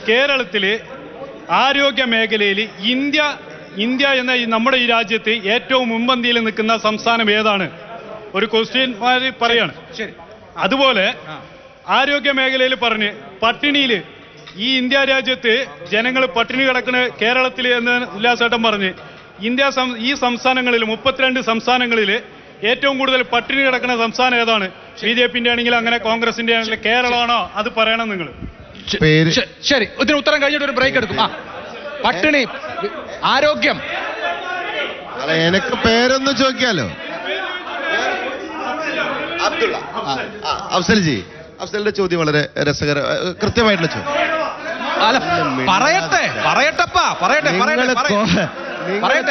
കേരളത്തിൽ ആരോഗ്യ മേഖലയിൽ ഇന്ത്യ എന്ന നമ്മുടെ ഈ രാജ്യത്ത് ഏറ്റവും മുൻപന്തിയിൽ നിൽക്കുന്ന സംസ്ഥാനം ഏതാണ്? ഒരു ക്വസ്റ്റ്യൻ പറയാണ്. അതുപോലെ ആരോഗ്യ മേഖലയിൽ പറഞ്ഞ് പട്ടിണിയിൽ ഈ ഇന്ത്യ രാജ്യത്ത് ജനങ്ങൾ പട്ടിണി കിടക്കുന്ന കേരളത്തിൽ എന്ന് ഉല്ലാസേട്ടൻ പറഞ്ഞ് ഈ സംസ്ഥാനങ്ങളിൽ 32 സംസ്ഥാനങ്ങളിൽ ഏറ്റവും കൂടുതൽ പട്ടിണി കിടക്കുന്ന സംസ്ഥാനം ഏതാണ്? BJPന്റെ ആണെങ്കിൽ അങ്ങനെ, കോൺഗ്രസിന്റെ ആണെങ്കിൽ കേരളമാണോ? അത് പറയണം നിങ്ങൾ. ശരി, ഇതിന് ഉത്തരം കഴിഞ്ഞിട്ട് ഒരു ബ്രേക്ക് എടുക്കും. പട്ടിണി, ആരോഗ്യം. എനിക്ക് പേരൊന്ന് ചോദിക്കാലോ. അബ്ദുള്ള. അഫ്സൽജി, അഫ്സലിന്റെ ചോദ്യം വളരെ രസകര, കൃത്യമായിട്ടുള്ള ചോദ്യം.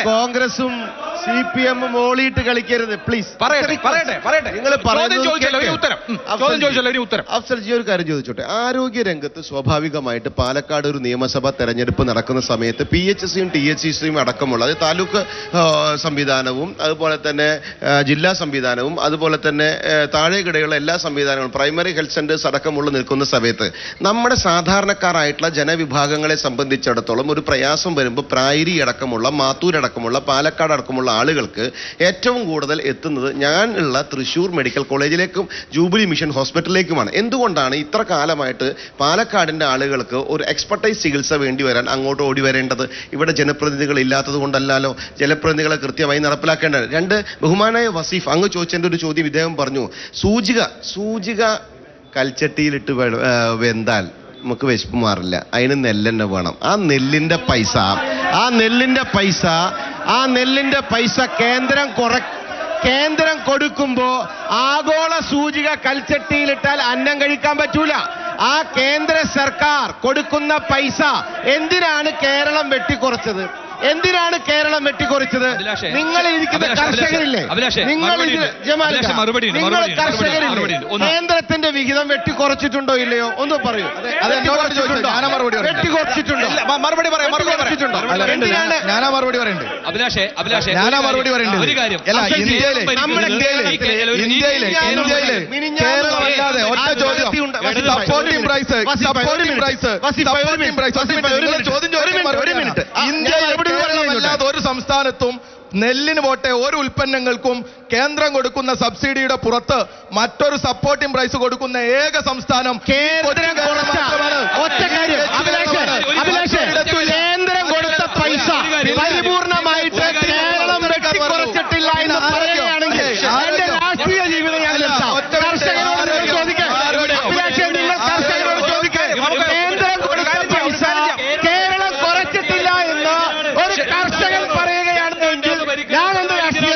കോൺഗ്രസും CPM ഓളിയിട്ട് കളിക്കരുത് പ്ലീസ്. അഫ്സൽജി, ഒരു കാര്യം ചോദിച്ചോട്ടെ. ആരോഗ്യ രംഗത്ത് സ്വാഭാവികമായിട്ട് പാലക്കാട് ഒരു നിയമസഭാ തെരഞ്ഞെടുപ്പ് നടക്കുന്ന സമയത്ത് PHCയും THCയും അടക്കമുള്ള, അത് താലൂക്ക് സംവിധാനവും അതുപോലെ തന്നെ ജില്ലാ സംവിധാനവും അതുപോലെ തന്നെ താഴെക്കിടയുള്ള എല്ലാ സംവിധാനങ്ങളും, പ്രൈമറി ഹെൽത്ത് സെന്റേഴ്സ് അടക്കമുള്ള നിൽക്കുന്ന സമയത്ത് നമ്മുടെ സാധാരണക്കാരായിട്ടുള്ള ജനവിഭാഗങ്ങളെ സംബന്ധിച്ചിടത്തോളം ഒരു പ്രയാസം വരുമ്പോൾ പ്രായരി അടക്കമുള്ള, മാത്തൂരടക്കമുള്ള, പാലക്കാട് അടക്കമുള്ള ആളുകൾക്ക് ഏറ്റവും കൂടുതൽ എത്തുന്നത് ഞാൻ ഉള്ള തൃശ്ശൂർ മെഡിക്കൽ കോളേജിലേക്കും ജൂബിലി മിഷൻ ഹോസ്പിറ്റലിലേക്കുമാണ്. എന്തുകൊണ്ടാണ് ഇത്ര കാലമായിട്ട് പാലക്കാടിന്റെ ആളുകൾക്ക് ഒരു എക്സ്പെർട്ടൈസ് ചികിത്സ വേണ്ടി വരാൻ അങ്ങോട്ട് ഓടി വരേണ്ടത്? ഇവിടെ ജനപ്രതിനിധികൾ ഇല്ലാത്തത് കൊണ്ടല്ലോ. ജനപ്രതിനിധികളെ കൃത്യമായി നടപ്പിലാക്കേണ്ടത്. രണ്ട്, ബഹുമാനായ വസീഫ് അങ്ങ് ചോദിച്ചതിൻ്റെ ഒരു ചോദ്യം ഇദ്ദേഹം പറഞ്ഞു, സൂചിക കൽച്ചട്ടിയിലിട്ട് വെന്താൽ നമുക്ക് വിശപ്പ് മാറില്ല, അതിന് നെല്ലെന്നെ വേണം. ആ നെല്ലിന്റെ പൈസ കേന്ദ്രം കൊടുക്കുമ്പോ ആഗോള സൂചിക കൽച്ചട്ടിയിലിട്ടാൽ അന്നം കഴിക്കാൻ പറ്റൂല. ആ കേന്ദ്ര സർക്കാർ കൊടുക്കുന്ന പൈസ എന്തിനാണ് കേരളം വെട്ടിക്കുറച്ചത്? നിങ്ങൾ ഇരിക്കുന്ന കർഷകരില്ലേ, നിങ്ങൾ കർഷകരില്ലേ, കേന്ദ്രത്തിന്റെ വിഹിതം വെട്ടിക്കുറച്ചിട്ടുണ്ടോ ഇല്ലയോ? ഒന്ന് പറയൂ. വെട്ടിക്കുറച്ചിട്ടുണ്ടോ? മറുപടി ഒരു സംസ്ഥാനത്തും നെല്ലിന് പോട്ടെ ഒരു ഉൽപ്പന്നങ്ങൾക്കും കേന്ദ്രം കൊടുക്കുന്ന സബ്സിഡിയുടെ പുറത്ത് മറ്റൊരു സപ്പോർട്ടിംഗ് പ്രൈസ് കൊടുക്കുന്ന ഏക സംസ്ഥാനം കേന്ദ്രം കൊടുത്ത പൈസ പരിപൂർണമായിട്ട് കേരളം വെട്ടിക്കുറച്ചിട്ടില്ല എന്ന് പറയുകയാണെങ്കിൽ എന്റെ രാഷ്ട്രീയ ജീവിതം ഞാൻ കർഷകരോട് ചോദിക്കാം. കേന്ദ്രം കൊടുത്ത പൈസ കേരളം കുറച്ചിട്ടില്ല എന്ന് ഒരു കർഷകൻ പറയുകയാണെന്നെങ്കിൽ ഞാൻ എന്റെ രാഷ്ട്രീയ